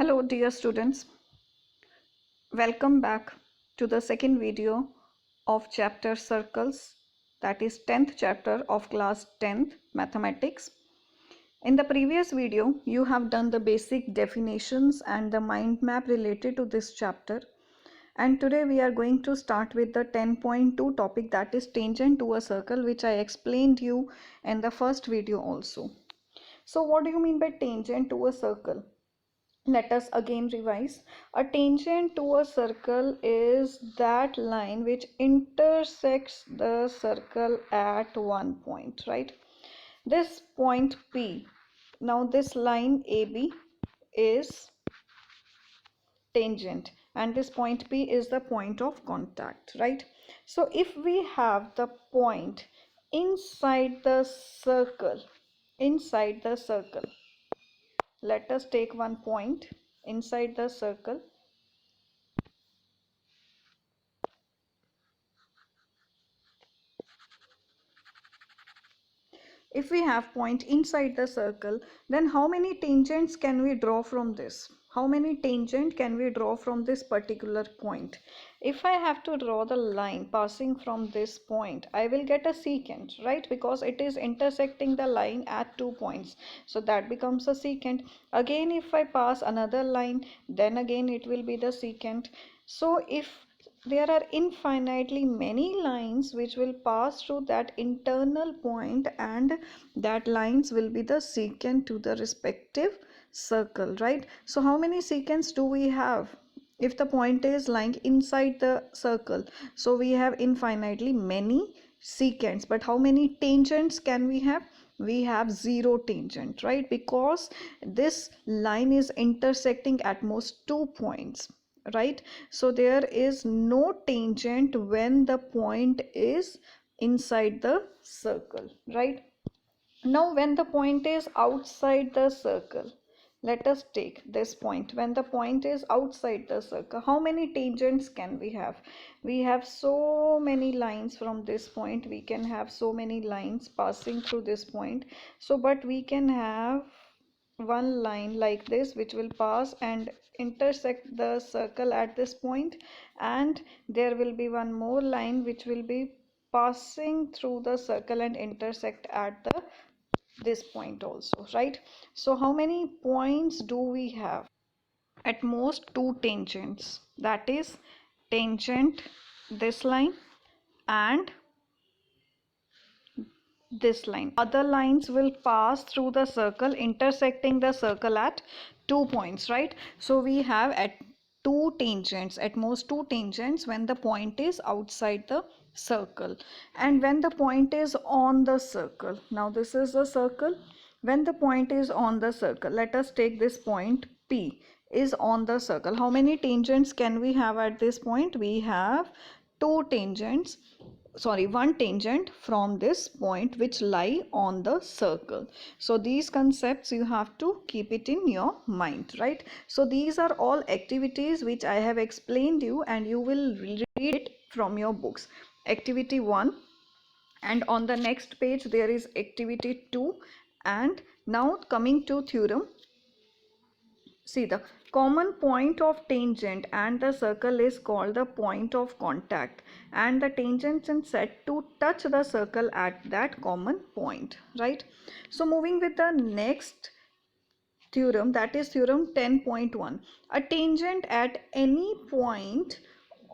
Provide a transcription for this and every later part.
Hello dear students, welcome back to the second video of chapter circles, that is 10th chapter of class 10th mathematics. In the previous video you have done the basic definitions and the mind map related to this chapter, and today we are going to start with the 10.2 topic, that is tangent to a circle, which I explained you in the first video also. So what do you mean by tangent to a circle? Let us again revise. A tangent to a circle is that line which intersects the circle at one point, right? This point P, now this line AB is tangent and this point P is the point of contact, right? So if we have the point inside the circle, let us take one point inside the circle. If we have point inside the circle, then how many tangents can we draw from this? How many tangent can we draw from this particular point? If I have to draw the line passing from this point, I will get a secant, right? Because it is intersecting the line at 2 points. So that becomes a secant. Again, if I pass another line, then again it will be the secant. So if there are infinitely many lines which will pass through that internal point, and that lines will be the secant to the respective circle, right? So how many secants do we have if the point is lying inside the circle? So we have infinitely many secants, but how many tangents can we have? We have 0 tangent, right? Because this line is intersecting at most 2 points, right? So there is no tangent when the point is inside the circle, right? Now when the point is outside the circle, let us take this point. When the point is outside the circle, how many tangents can we have? We have so many lines from this point. We can have so many lines passing through this point. So but we can have one line like this which will pass and intersect the circle at this point, and there will be one more line which will be passing through the circle and intersect at the this point also, right? So how many points do we have? At most 2 tangents, that is tangent this line and this line. Other lines will pass through the circle, intersecting the circle at 2 points, right? So we have at 2 tangents, at most 2 tangents when the point is outside the circle. And when the point is on the circle, now this is the circle. When the point is on the circle, let us take this point P is on the circle. How many tangents can we have at this point? We have 2 tangents, sorry, 1 tangent from this point which lie on the circle. So these concepts you have to keep it in your mind, right? So these are all activities which I have explained you, and you will read it from your books. Activity 1, and on the next page there is activity 2. And now coming to theorem. See, the common point of tangent and the circle is called the point of contact, and the tangents are said to touch the circle at that common point, right? So moving with the next theorem, that is theorem 10.1. A tangent at any point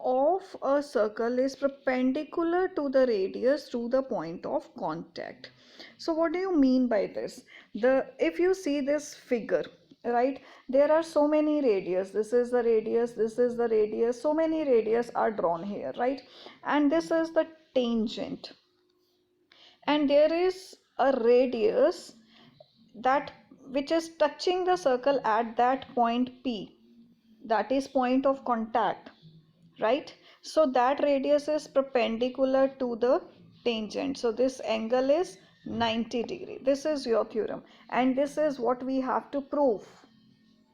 of a circle is perpendicular to the radius through the point of contact. So what do you mean by this? If you see this figure, right, there are so many radius. This is the radius, this is the radius, so many radius are drawn here, right? And this is the tangent, and there is a radius that which is touching the circle at that point P, that is point of contact, right? So that radius is perpendicular to the tangent. So this angle is 90 degree. This is your theorem, and this is what we have to prove.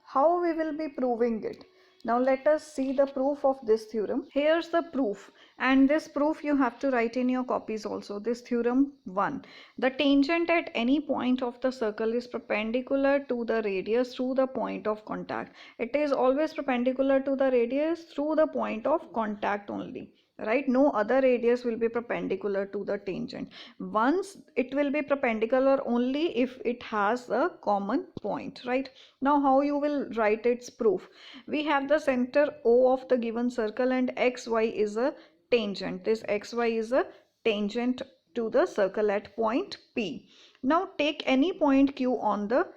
How we will be proving it? Now let us see the proof of this theorem. Here's the proof, and this proof you have to write in your copies also. This theorem 1. The tangent at any point of the circle is perpendicular to the radius through the point of contact. It is always perpendicular to the radius through the point of contact only, right? No other radius will be perpendicular to the tangent. Once it will be perpendicular only if it has a common point, right? Now how you will write its proof? We have the center O of the given circle and xy is a tangent. This xy is a tangent to the circle at point P. Now take any point Q on the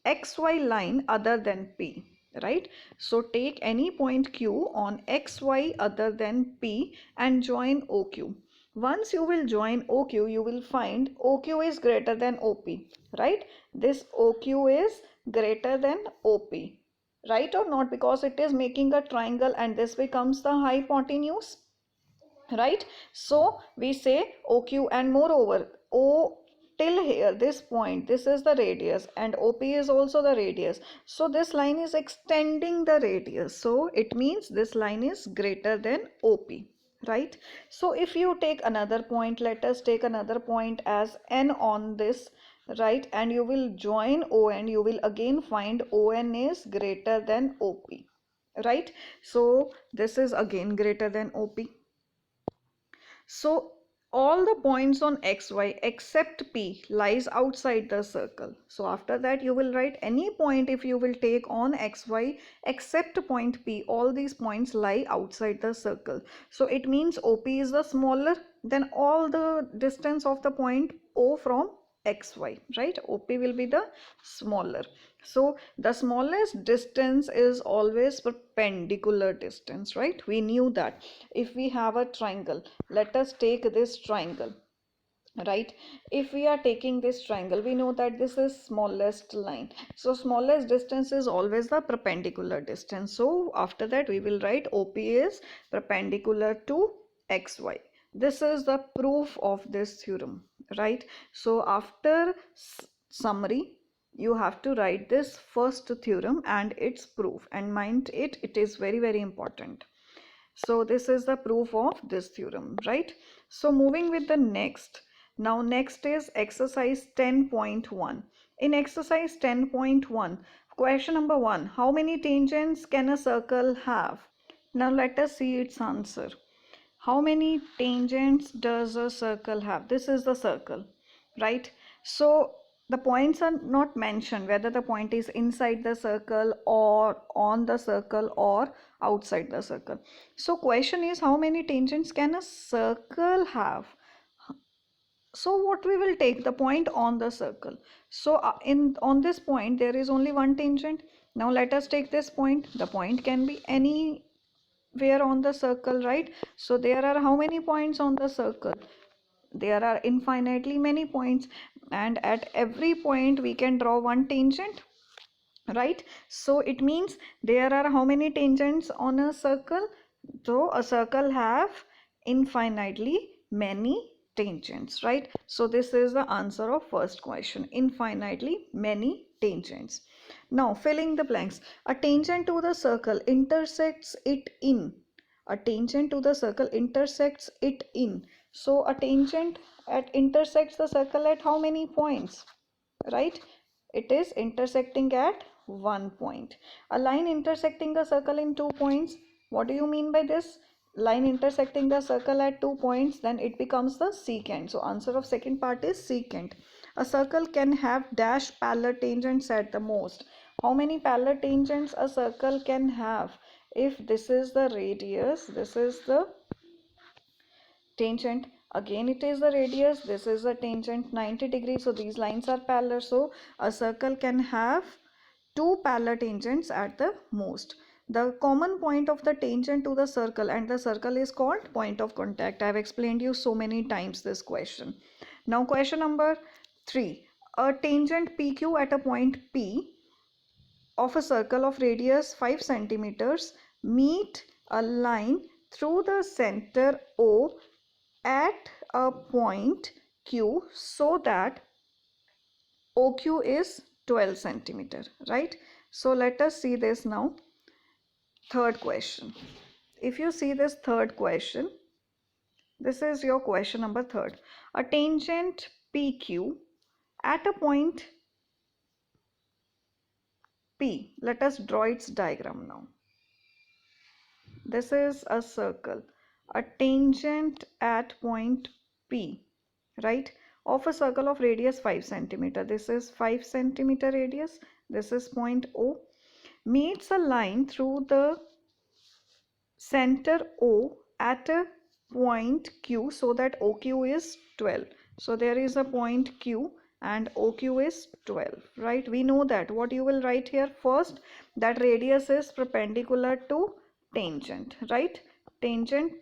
xy line other than P, right? So take any point Q on xy other than P and join OQ. Once you will join OQ, you will find OQ is greater than OP, right? This OQ is greater than OP, right or not? Because it is making a triangle and this becomes the hypotenuse, right? So we say OQ, and moreover O till here, this point, this is the radius and OP is also the radius. So this line is extending the radius. So it means this line is greater than OP, right? So if you take another point, let us take another point as N on this, right? And you will join ON, you will again find ON is greater than OP, right? So this is again greater than OP. So all the points on xy except P lies outside the circle. So after that you will write any point if you will take on xy except point P, all these points lie outside the circle. So it means OP is the smaller than all the distance of the point O from xy, right? OP will be the smaller. So the smallest distance is always perpendicular distance, right? We knew that. If we have a triangle, let us take this triangle, right? If we are taking this triangle, we know that this is smallest line. So smallest distance is always the perpendicular distance. So after that we will write OP is perpendicular to xy. This is the proof of this theorem, right? So after summary, you have to write this first theorem and its proof, and mind it, it is very important. So this is the proof of this theorem, right? So moving with the next. Now next is exercise 10.1. In exercise 10.1, question number 1, how many tangents can a circle have? Now let us see its answer. How many tangents does a circle have? This is the circle, right? So the points are not mentioned, whether the point is inside the circle or on the circle or outside the circle. So question is, how many tangents can a circle have? So what we will take? The point on the circle. So on this point there is only one tangent. Now let us take this point. The point can be any where on the circle, right? So there are how many points on the circle? There are infinitely many points, and at every point we can draw one tangent, right? So it means there are how many tangents on a circle? So a circle have infinitely many tangents, right? So this is the answer of first question, infinitely many tangents. Now filling the blanks. A tangent to the circle intersects it in. A tangent to the circle intersects it in. So a tangent intersects the circle at how many points, right? It is intersecting at one point. A line intersecting a circle in 2 points. What do you mean by this? Line intersecting the circle at 2 points, then it becomes the secant. So answer of second part is secant. A circle can have dash parallel tangents at the most. How many parallel tangents a circle can have? If this is the radius, this is the tangent, again it is the radius, this is the tangent, 90 degrees. So these lines are parallel. So a circle can have two parallel tangents at the most. The common point of the tangent to the circle and the circle is called point of contact. I have explained you so many times this question. Now question number 3. A tangent PQ at a point P of a circle of radius 5 centimeters meet a line through the center O at a point Q so that OQ is 12 centimeter, right? So let us see this now. third question. If you see this third question, this is your question number third. A tangent PQ at a point P. Let us draw its diagram now. This is a circle. A tangent at point P, right? Of a circle of radius 5 centimeter. This is 5 centimeter radius. This is point O. Meets a line through the center O at a point Q so that OQ is 12. So there is a point Q and OQ is 12, right? We know that. What you will write here first, that radius is perpendicular to tangent, right? Tangent.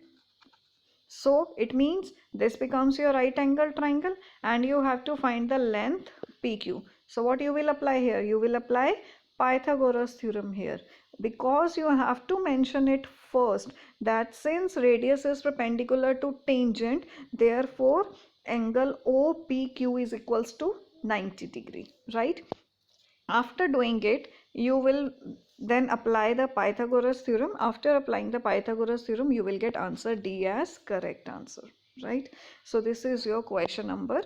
So it means this becomes your right angle triangle and you have to find the length PQ. So what you will apply here? You will apply Pythagoras theorem here, because you have to mention it first that since radius is perpendicular to tangent, therefore angle OPQ is equals to 90 degree, right? After doing it, you will then apply the Pythagoras theorem. After applying the Pythagoras theorem, you will get answer D as correct answer, right? So this is your question number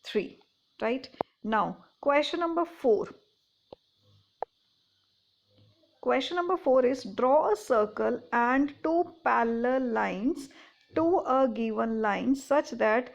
3, right? Now question number 4. Question number 4 is draw a circle and two parallel lines to a given line such that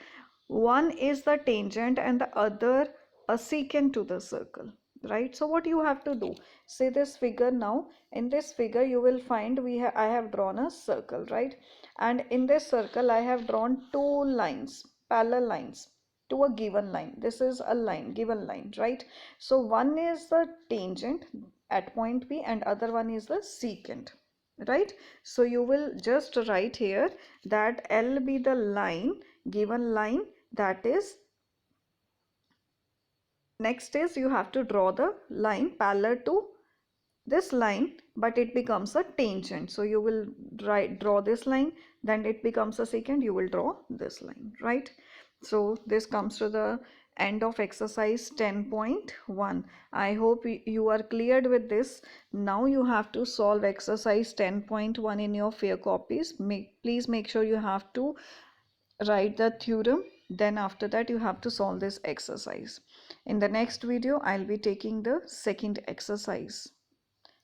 one is the tangent and the other a secant to the circle, right? So what you have to do, see this figure now. In this figure you will find I have drawn a circle, right? And in this circle I have drawn two lines, parallel lines to a given line. This is a line, given line, right? So one is the tangent at point P and other one is the secant, right? So you will just write here that L be the line, given line, that is, next is you have to draw the line parallel to this line, but it becomes a tangent. So you will draw this line, then it becomes a secant, you will draw this line, right? So this comes to the end of exercise 10.1. I hope you are cleared with this. Now you have to solve exercise 10.1 in your fair copies. Please make sure you have to write the theorem, then after that you have to solve this exercise. In the next video I'll be taking the second exercise.